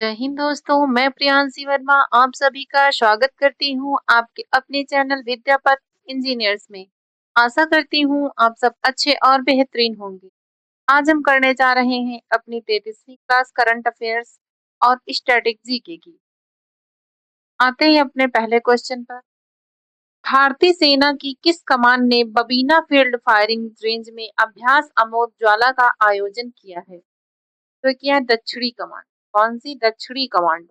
जय हिंद दोस्तों, मैं प्रियांशी वर्मा आप सभी का स्वागत करती हूँ आपके अपने चैनल विद्यापथ इंजीनियर्स में। आशा करती हूँ आप सब अच्छे और बेहतरीन होंगे। आज हम करने जा रहे हैं अपनी 33वीं क्लास करंट अफेयर्स और स्टैटिक जीके की। आते हैं अपने पहले क्वेश्चन पर। भारतीय सेना की किस कमान ने बबीना फील्ड फायरिंग रेंज में अभ्यास अमोद ज्वाला का आयोजन किया है? तो किया है दक्षिणी कमान। कौन सी? दक्षिणी कमांड।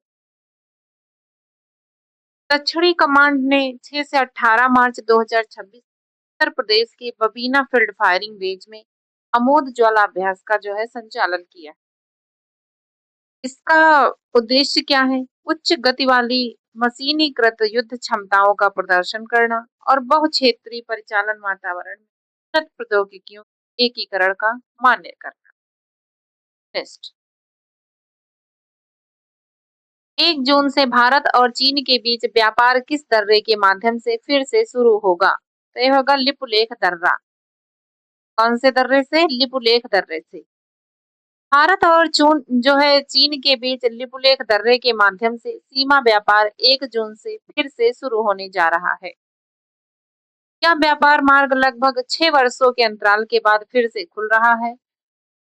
दक्षिणी कमांड ने 6 से 18 मार्च 2026 उत्तर प्रदेश के बबीना फील्ड फायरिंग रेंज में अमोद ज्वाला अभ्यास का जो है संचालन किया। इसका उद्देश्य क्या है? उच्च गति वाली मशीनीकृत युद्ध क्षमताओं का प्रदर्शन करना और बहुक्षेत्रीय परिचालन वातावरण में उन्नत प्रौद्योगिकियों के एकीकरण का मान्य करना। टेस्ट 1 जून से भारत और चीन के बीच व्यापार किस दर्रे के माध्यम से फिर से शुरू होगा? तो ये होगा लिपुलेख दर्रा। कौन से दर्रे से? लिपुलेख दर्रे से। भारत और चीन के बीच लिपुलेख दर्रे के माध्यम से सीमा व्यापार 1 जून से फिर से शुरू होने जा रहा है। यह व्यापार मार्ग लगभग 6 वर्षों के अंतराल के बाद फिर से खुल रहा है।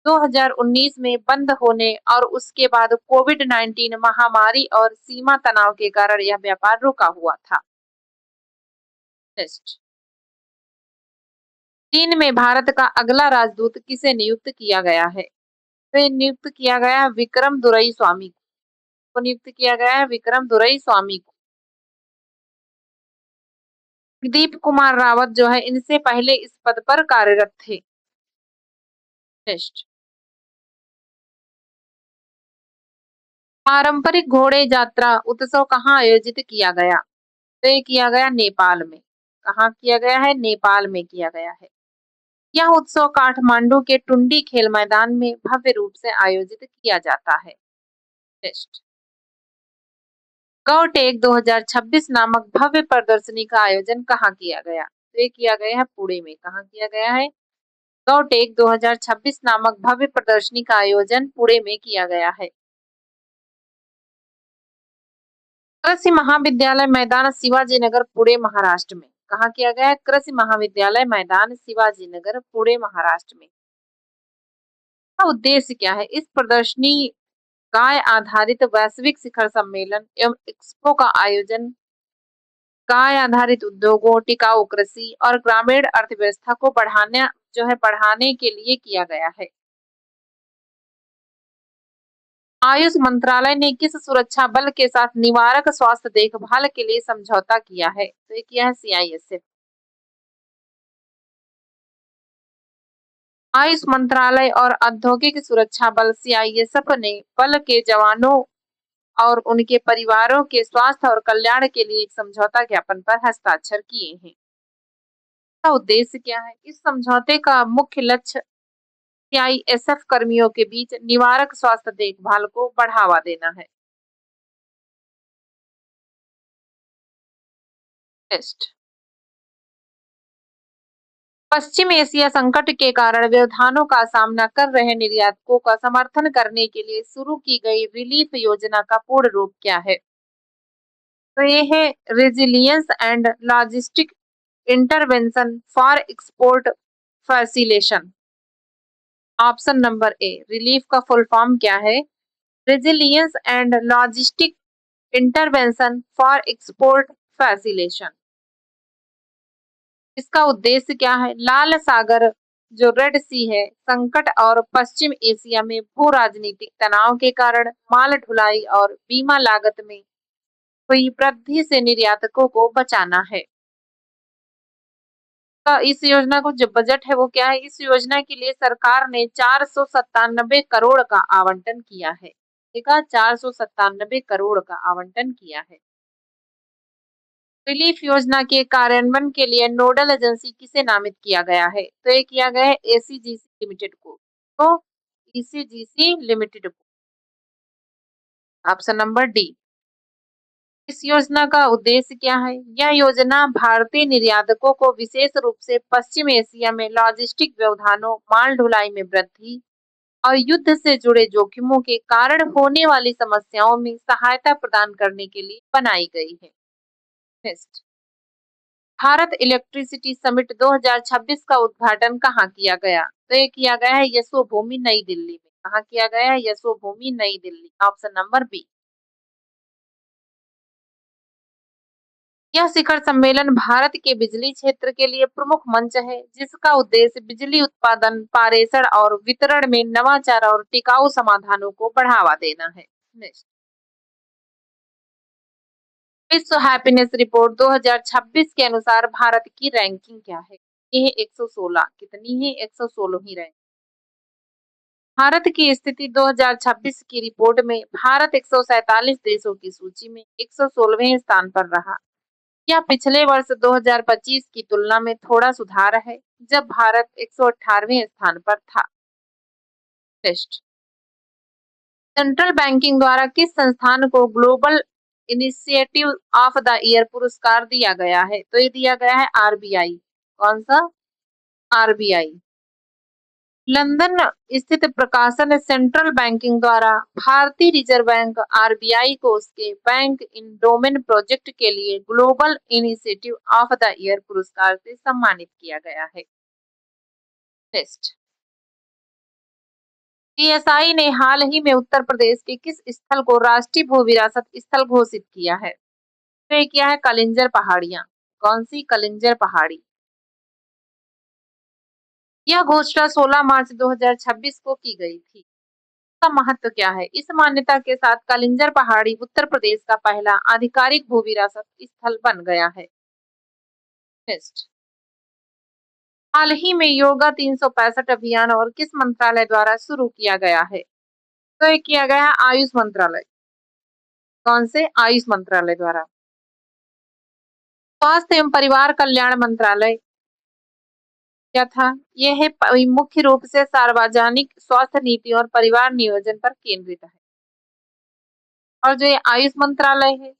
2019 में बंद होने और उसके बाद कोविड-19 महामारी और सीमा तनाव के कारण यह व्यापार रुका हुआ था। टेस्ट चीन में भारत का अगला राजदूत किसे नियुक्त किया गया है? तो ये नियुक्त किया गया है विक्रम दुरई स्वामी को नियुक्त किया गया है विक्रम दुरई स्वामी को। जगदीप कुमार रावत जो है इनसे पहले इस पद पर कार्यरत थे। टेस्ट पारंपरिक घोड़े यात्रा उत्सव कहाँ आयोजित किया गया? तो ये किया गया नेपाल में। कहाँ किया गया है? नेपाल में किया गया है। यह उत्सव काठमांडू के टुंडी खेल मैदान में भव्य रूप से आयोजित किया जाता है। टेस्ट गौटेक 2026 नामक भव्य प्रदर्शनी का आयोजन कहाँ किया गया? तो ये किया गया है पुणे में। कहाँ किया गया है? गौटेक 2026 नामक भव्य प्रदर्शनी का आयोजन पुणे में किया गया है। कृषि महाविद्यालय मैदान शिवाजीनगर पुणे महाराष्ट्र में। कहाँ किया गया है? कृषि महाविद्यालय मैदान शिवाजीनगर पुणे महाराष्ट्र में। इसका उद्देश्य क्या है? इस प्रदर्शनी गाय आधारित वैश्विक शिखर सम्मेलन एवं एक्सपो का आयोजन गाय आधारित उद्योगों, टिकाऊ कृषि और ग्रामीण अर्थव्यवस्था को बढ़ाने के लिए किया गया है। आयुष मंत्रालय ने किस सुरक्षा बल के साथ निवारक स्वास्थ्य देखभाल के लिए समझौता किया है? तो ये किया है सीआईएसएफ। आयुष मंत्रालय और औद्योगिक सुरक्षा बल सीआईएसएफ ने बल के जवानों और उनके परिवारों के स्वास्थ्य और कल्याण के लिए एक समझौता ज्ञापन पर हस्ताक्षर किए हैं। इसका उद्देश्य क्या है? इस समझौते का मुख्य लक्ष्य सीआईएसएफ कर्मियों के बीच निवारक स्वास्थ्य देखभाल को बढ़ावा देना है। टेस्ट पश्चिम एशिया संकट के कारण व्यवधानों का सामना कर रहे निर्यातकों का समर्थन करने के लिए शुरू की गई रिलीफ योजना का पूर्ण रूप क्या है? तो ये है resilience and logistic intervention for export facilitation. Option number A. Relief का फुल फॉर्म क्या है? Resilience and logistic intervention for export facilitation. इसका उद्देश्य क्या है? लाल सागर जो रेड सी है संकट और पश्चिम एशिया में भू राजनीतिक तनाव के कारण माल ढुलाई और बीमा लागत में हुई वृद्धि से निर्यातकों को बचाना है। इस योजना को जो बजट है वो क्या है? इस योजना के लिए सरकार ने 497 करोड़ का आवंटन किया है। ठीक है, 497 करोड़ का आवंटन किया है। रिलीफ योजना के कार्यान्वयन के लिए नोडल एजेंसी किसे नामित किया गया है? तो ये किया गया है एसीजीसी लिमिटेड को। तो ईसीजीसी लिमिटेड को। Option number D. इस योजना का उद्देश्य क्या है? यह योजना भारतीय निर्यातकों को विशेष रूप से पश्चिम एशिया में लॉजिस्टिक व्यवधानों, माल ढुलाई में वृद्धि और युद्ध से जुड़े जोखिमों के कारण होने वाली समस्याओं में सहायता प्रदान करने के लिए बनाई गई है। नेक्स्ट, भारत इलेक्ट्रिसिटी समिट 2026 का उद्घाटन कहाँ किया गया? तो ये किया गया है यशोभूमि नई दिल्ली में। कहाँ किया गया है? यशोभूमि नई दिल्ली। Option number B. यह शिखर सम्मेलन भारत के बिजली क्षेत्र के लिए प्रमुख मंच है, जिसका उद्देश्य बिजली उत्पादन, पारेषण और वितरण में नवाचार और टिकाऊ समाधानों को बढ़ावा देना है। नेक्स्ट, विश्व हैप्पीनेस रिपोर्ट 2026 के अनुसार भारत की रैंकिंग क्या है? ये है 116। कितनी है? 116वीं रैंक। भारत की स्थिति 2026 की रिपोर्ट में भारत 147 देशों की सूची में 116वें स्थान पर रहा। यह पिछले वर्ष 2025 की तुलना में थोड़ा सुधार है, जब भारत 118वें स्थान पर था। टेस्ट, सेंट्रल बैंकिंग द्वारा किस संस्थान को global initiative of the year पुरस्कार दिया गया है? तो ये दिया गया है आरबीआई। कौन सा? आरबीआई। लंदन स्थित प्रकाशन सेंट्रल बैंकिंग द्वारा भारतीय रिजर्व बैंक आरबीआई को उसके बैंक इंडोमेन प्रोजेक्ट के लिए global initiative of the year पुरस्कार से सम्मानित किया गया है। टेस्ट, सीएसआई ने हाल ही में उत्तर प्रदेश के किस स्थल को राष्ट्रीय भू विरासत स्थल घोषित किया है? तो ये किया है कलिंजर पहाड़ियां। कौन सी? कलिंजर पहाड़ी। यह घोषणा 16 मार्च 2026 को की गई थी। का महत्व क्या है? इस मान्यता के साथ कलिंजर पहाड़ी उत्तर प्रदेश का पहला आधिकारिक भू विरासत स्थल बन गया है। नेक्स्ट, हाल ही में योगा 365 अभियान और किस मंत्रालय द्वारा शुरू किया गया है? तो ये किया गया है आयुष मंत्रालय। कौन से? आयुष मंत्रालय द्वारा। स्वास्थ्य एवं परिवार कल्याण मंत्रालय क्या था? यह है मुख्य रूप से सार्वजनिक स्वास्थ्य नीति और परिवार नियोजन पर केंद्रित है। और जो ये आयुष मंत्रालय है,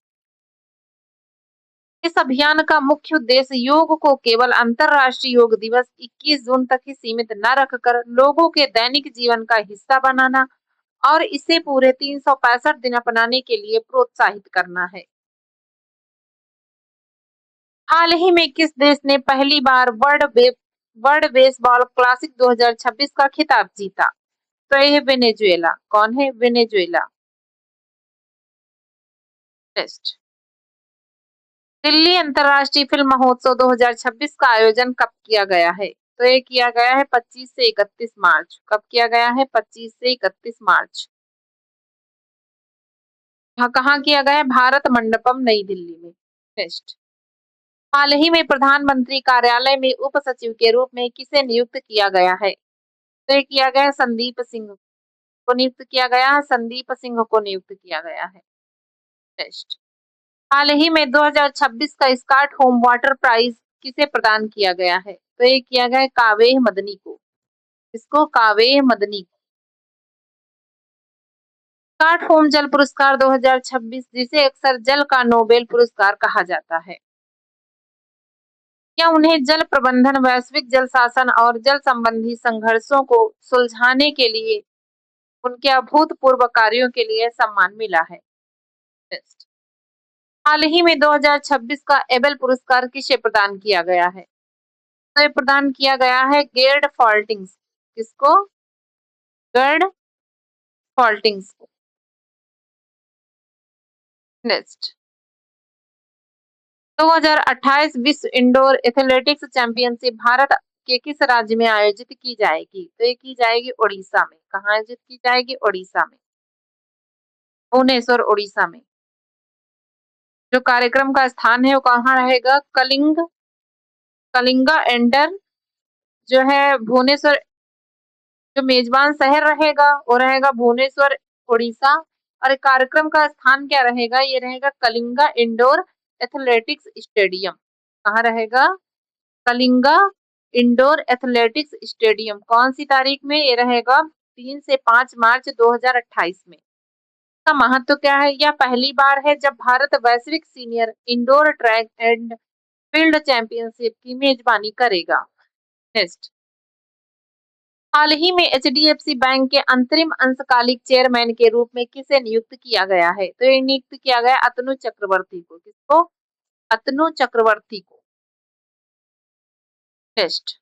इस अभियान का मुख्य उद्देश्य योग को केवल अंतर्राष्ट्रीय योग दिवस 21 जून तक ही सीमित न रखकर लोगों के दैनिक जीवन का हिस्सा बनाना और इसे पूरे 365 दिन अपनाने के लिए प्रोत्साहित करना है। हाल ही में किस देश ने पहली बार वर्ल्ड बेसबॉल क्लासिक 2026 का खिताब जीता? तो यह है वेनेजुएला। कौन है? वेनेजुएला। टेस्ट, दिल्ली अंतर्राष्ट्रीय फिल्म महोत्सव 2026 का आयोजन कब किया गया है? तो ये किया गया है 25 से 31 मार्च। कब किया गया है? 25 से 31 मार्च। हाँ, कहाँ किया गया है? भारत मंडपम नई दिल्ली में। टेस्ट, हाल ही में प्रधानमंत्री कार्यालय में उप सचिव के रूप में किसे नियुक्त किया गया है? तो ये किया गया है संदीप सिंह को नियुक्त किया गया है। संदीप सिंह को नियुक्त किया गया है। टेस्ट, हाल ही में 2026 का स्कॉट होम वाटर प्राइज किसे प्रदान किया गया है? तो ये किया गया है कावेह मदनी को। इसको? कावेह मदनी को। स्कॉट होम जल पुरस्कार 2026, जिसे अक्सर जल का नोबेल पुरस्कार कहा जाता है, क्या उन्हें जल प्रबंधन, वैश्विक जल शासन और जल संबंधी संघर्षों को सुलझाने के लिए उनके अभूतपूर्व कार्यों के लिए सम्मान मिला है? हाल ही में 2026 का एबेल पुरस्कार किसे प्रदान किया गया है? तो ये प्रदान किया गया है गेर्ड फॉल्टिंग्स। किसको? गर्ड फॉल्टिंग्स को। नेक्स्ट, 2028 विश्व इंडोर एथलेटिक्स चैंपियनशिप भारत के किस राज्य में आयोजित की जाएगी? तो ये की जाएगी ओडिशा में। कहाँ आयोजित की जाएगी? ओडिशा में। भुवनेश्वर, ओडिशा में। जो कार्यक्रम का स्थान है वो कहाँ रहेगा? कलिंगा एंडर जो है भुवनेश्वर। जो मेजबान शहर रहेगा वो रहेगा भुवनेश्वर, उड़ीसा। और कार्यक्रम का स्थान क्या रहेगा? ये रहेगा कलिंगा इंडोर एथलेटिक्स स्टेडियम। कहाँ रहेगा? Kalinga indoor athletics stadium. कौन सी तारीख में? ये रहेगा 3 से 5 मार्च 2028 में। का महत्व क्या है? यह पहली बार है जब भारत वैश्विक senior indoor track and field championship की मेजबानी करेगा। नेक्स्ट, हाल ही में एचडीएफसी बैंक के अंतरिम अंशकालिक चेयरमैन के रूप में किसे नियुक्त किया गया है? तो ये नियुक्त किया गया अतनु चक्रवर्ती को। किसको? अतनु चक्रवर्ती को। टेस्ट।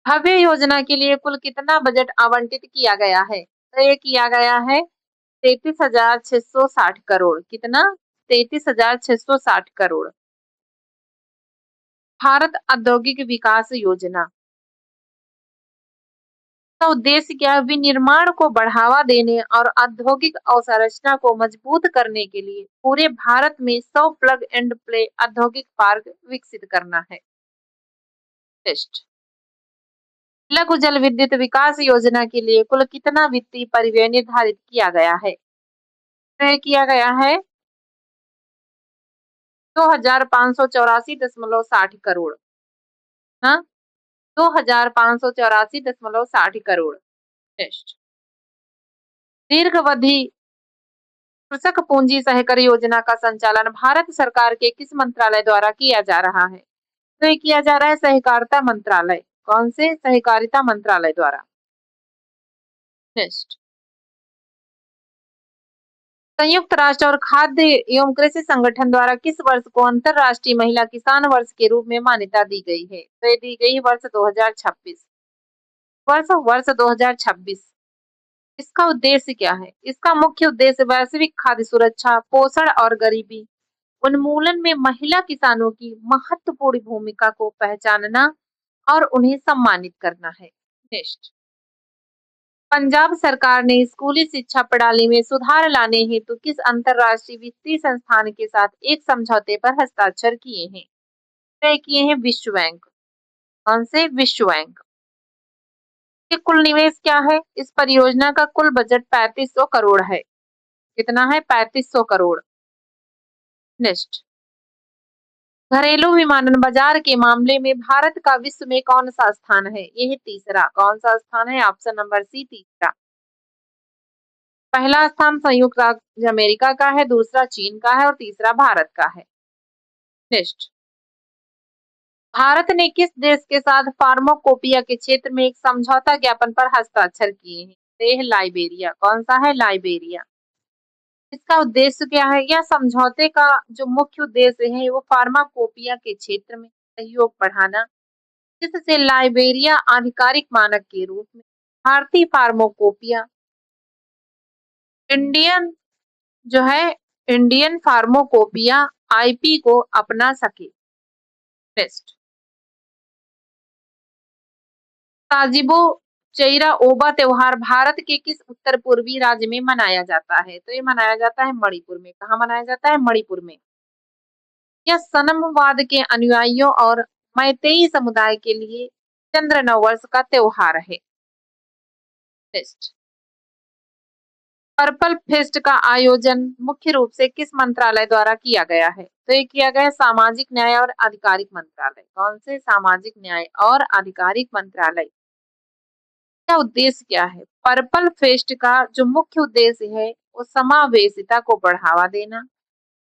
भव्य योजना के लिए कुल कितना बजट आवंटित किया गया है? तो ये किया गया है 33,660 करोड़। कितना? 33,660 करोड़। भारत औद्योगिक विकास योजना का उद्देश्य क्या है? विनिर्माण को बढ़ावा देने और औद्योगिक अवसंरचना को मजबूत करने के लिए पूरे भारत में 100 प्लग एंड प्ले औद्योगिक पार्क विकसित करना है। टेस्ट। लघु जल विद्युत विकास योजना के लिए कुल कितना वित्तीय परिव्यय निर्धारित किया गया है? तय किया गया है 2,584.60 करोड़। हाँ, 2,584.60 करोड़। टेस्ट। दीर्घावधि कृषक पूंजी सहकारी योजना का संचालन भारत सरकार के किस मंत्रालय द्वारा किया जा रहा है? तो ये किया जा रहा है सहकारिता मंत्रालय। कौन से? सहकारिता मंत्रालय द्वारा। नेक्स्ट। संयुक्त राष्ट्र और खाद्य एवं कृषि संगठन द्वारा किस वर्ष को अंतरराष्ट्रीय महिला किसान वर्ष के रूप में मान्यता दी गई है? तो ये दी गई वर्ष 2026। वर्ष 2026। इसका उद्देश्य क्या है? इसका मुख्य उद्देश्य वैश्विक खाद्य सुरक्षा, पोषण और गरीबी उन्मूलन में महिला किसानों की महत्वपूर्ण भूमिका को पहचानना और उन्हें सम्मानित करना है। नेक्स्ट। पंजाब सरकार ने स्कूली शिक्षा प्रणाली में सुधार लाने हेतु किस अंतरराष्ट्रीय वित्तीय संस्थान के साथ एक समझौते पर हस्ताक्षर किए हैं? तय किए हैं विश्व बैंक। कौन से? विश्व बैंक। ये कुल निवेश क्या है? इस परियोजना का कुल बजट 3500 करोड़ है। कितना है? 3500 करोड़। नेक्स्ट। घरेलू विमानन बाजार के मामले में भारत का विश्व में कौन सा स्थान है? ये है तीसरा। कौन सा स्थान है? ऑप्शन नंबर सी, तीसरा। पहला स्थान संयुक्त राज्य अमेरिका का है, दूसरा चीन का है और तीसरा भारत का है। नेक्स्ट। भारत ने किस देश के साथ फार्माकोपिया के क्षेत्र में एक समझौता ज्ञापन पर हस्ताक्षर किए हैं? ये है लाइबेरिया। कौन सा है? लाइबेरिया। इसका उद्देश्य क्या है? यह समझौते का जो मुख्य उद्देश्य है वो फार्माकोपिया के क्षेत्र में सहयोग बढ़ाना, जिससे लाइबेरिया आधिकारिक मानक के रूप में भारतीय फार्माकोपिया इंडियन जो है इंडियन फार्माकोपिया आईपी को अपना सके। टेस्ट। ताजिबो चेईरा ओबा त्योहार भारत के किस उत्तर पूर्वी राज्य में मनाया जाता है? तो ये मनाया जाता है मणिपुर में। कहाँ मनाया जाता है? मणिपुर में। यह सनमवाद के अनुयायियों और मैतेई समुदाय के लिए चंद्र नववर्ष का त्योहार है। टेस्ट। पर्पल फेस्ट का आयोजन मुख्य रूप से किस मंत्रालय द्वारा किया गया है? तो ये किया गया सामाजिक न्याय और आधिकारिक मंत्रालय। कौन से? सामाजिक न्याय और आधिकारिक मंत्रालय। क्या उद्देश्य क्या है? पर्पल फेस्ट का जो मुख्य उद्देश्य है वो समावेशिता को बढ़ावा देना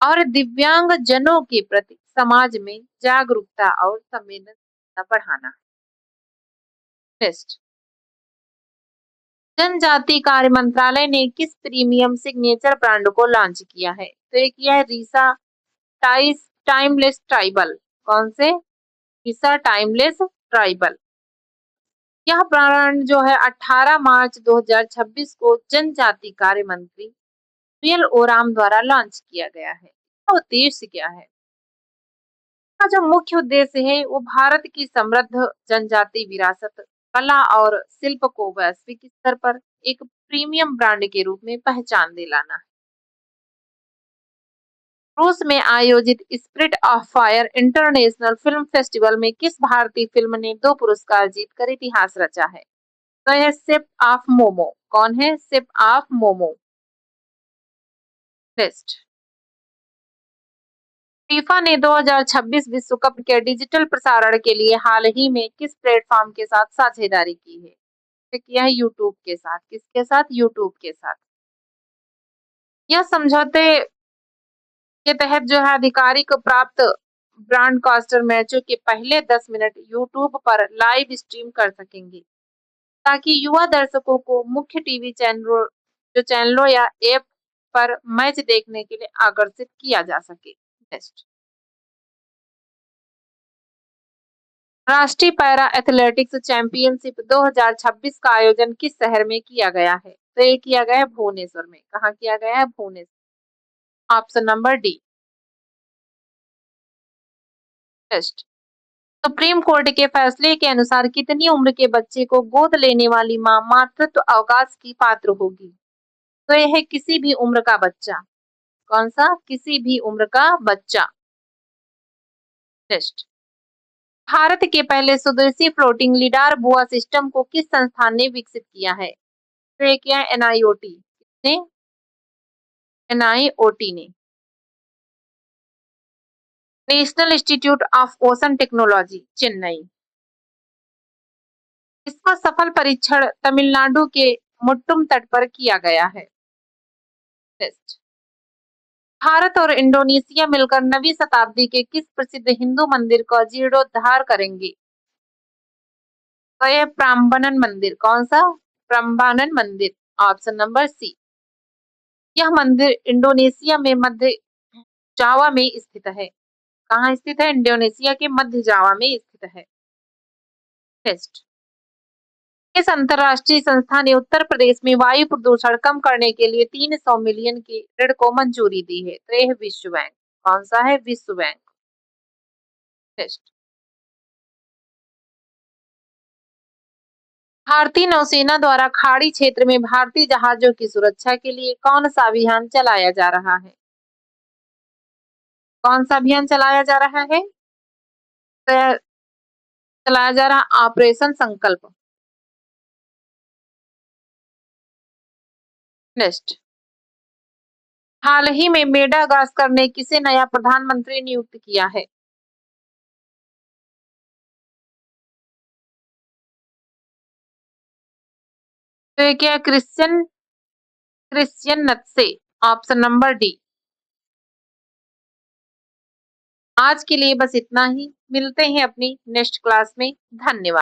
और दिव्यांग जनों के प्रति समाज में जागरूकता और संवेदनशीलता बढ़ाना। टेस्ट। जनजाति कार्य मंत्रालय ने किस प्रीमियम सिग्नेचर ब्रांड को लॉन्च किया है? तो ये किया है रीसा टाइमलेस ट्राइबल। कौन से? रीसा टाइमलेस ट्राइबल। यह ब्रांड जो है 18 मार्च 2026 को जनजाति कार्य मंत्री पीएल ओराम द्वारा लॉन्च किया गया है। इसका उद्देश्य क्या है? इसका जो मुख्य उद्देश्य है वो भारत की समृद्ध जनजाति विरासत, कला और शिल्प को वैश्विक स्तर पर एक प्रीमियम ब्रांड के रूप में पहचान दिलाना है। रूस में आयोजित spirit of fire international film festival में किस भारतीय फिल्म ने 2 पुरस्कार जीतकर इतिहास रचा है? तो यह शेप ऑफ मोमो। कौन है? Shape of momo. Next. FIFA ने 2026 विश्व कप के डिजिटल प्रसारण के लिए हाल ही में किस प्लेटफॉर्म के साथ साझेदारी की है? तो किया है यूट्यूब के साथ। किसके साथ? यूट्यूब के साथ। यह समझौते के तहत जो है आधिकारिक प्राप्त ब्रॉडकास्टर मैचों के पहले 10 मिनट यूट्यूब पर लाइव स्ट्रीम कर सकेंगे, ताकि युवा दर्शकों को मुख्य टीवी चैनलों या ऐप पर मैच देखने के लिए आकर्षित किया जा सके। नेक्स्ट, राष्ट्रीय पैरा एथलेटिक्स चैंपियनशिप 2026 का आयोजन किस शहर में किया गया है? तो ये किया गया है भुवनेश्वर में। कहाँ किया गया है? Bhubaneswar. Option number D. Next, Supreme Court के फैसले के अनुसार कितनी उम्र के बच्चे को गोद लेने वाली मां मातृत्व अवकाश की पात्र होगी? तो यह है किसी भी उम्र का बच्चा। कौन सा? किसी भी उम्र का बच्चा। नेक्स्ट, भारत के पहले स्वदेशी फ्लोटिंग लिडार बुआ सिस्टम को किस संस्थान ने विकसित किया है? तो ये किया है एनआईओटी ने। एनआईओटी ने। National institute of ocean technology Chennai. इसका सफल परीक्षण तमिलनाडु के मुट्टुम तट पर किया गया है। टेस्ट, भारत और इंडोनेशिया मिलकर नवीं शताब्दी के किस प्रसिद्ध हिंदू मंदिर का जीर्णोद्धार करेंगे? तो यह प्राम्बनन मंदिर। कौन सा? प्राम्बनन मंदिर। Option number C. यह मंदिर इंडोनेशिया में मध्य जावा में स्थित है। कहाँ स्थित है? इंडोनेशिया के मध्य जावा में स्थित है। टेस्ट, इस अंतरराष्ट्रीय संस्था ने उत्तर प्रदेश में वायु प्रदूषण कम करने के लिए 300 मिलियन के ऋण को मंजूरी दी है। तो यह विश्व बैंक। कौन सा है? विश्व बैंक। टेस्ट, भारतीय नौसेना द्वारा खाड़ी क्षेत्र में भारतीय जहाजों की सुरक्षा के लिए कौन सा अभियान चलाया जा रहा है? कौन सा अभियान चलाया जा रहा है? तो चलाया जा रहा ऑपरेशन संकल्प। नेक्स्ट, हाल ही में मेडागास्कर ने किसे नया प्रधानमंत्री नियुक्त किया है? तो ये क्या? क्रिश्चियन नत्से। Option number D. आज के लिए बस इतना ही। मिलते हैं अपनी नेक्स्ट क्लास में। धन्यवाद।